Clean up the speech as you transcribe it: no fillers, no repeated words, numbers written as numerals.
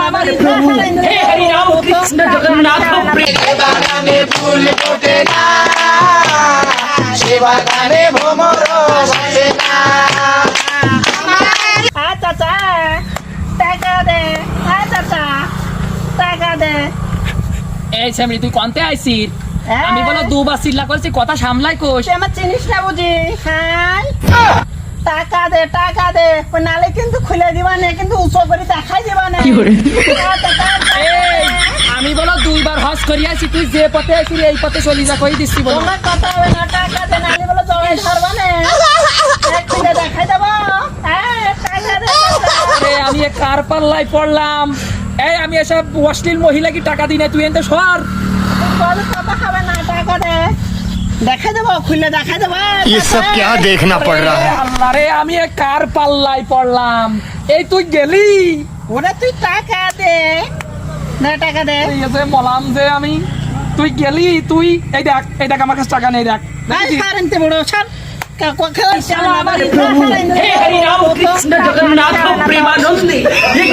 हमारे प्रभु हे हरि राम कृष्ण जगन्नाथ सेवा गाने फूल फोटे ना सेवा गाने भोमर बसे ना চাচা টাকা দে চাচা টাকা দে এই শ্যামলি তুই কোনতে আইছিস হ্যাঁ। আমি বলো দুবার চিল্লা করছি কথা সামলাই কোষ তুই আমার চিনিস না বুঝি হ্যাঁ টাকা দে নালে কিন্তু খুলে দিবা না কিন্তু উঁচু করে দেখাই দিবা না এই আমি বলো দুইবার হজ করি আছি তুই যে পথে আইছিস এই পথে চলি যা কই দিচ্ছি বলো তোমার কথা হবে না টাকা দে নালে বলে জবাই ধরবা না খুলে দেখাই দেবো হ্যাঁ টাকা দে আরে আমি এক কার পাল্লাই পড়লাম এই আমি এসব অশ্লীল মহিলা কি টাকা দিই না তুই এনতে সর তোর কথা হবে না টাকা দে দেখাই দেবো খুলে দেখাই দেবো ये सब क्या देखना पड़ रहा है। আল্লাহ রে আমি এক কার পাল্লাই পড়লাম এই তুই গেলি ওরে তুই টাকা দে না টাকা দে এই যে বললাম যে আমি তুই গেলি তুই এই দেখ আমার কাছে টাকা নেই দেখ ভাই সারেনতে বড় সার हमारे प्रभु हे हरि राम कृष्ण जगन्नाथ प्रेमानंद ये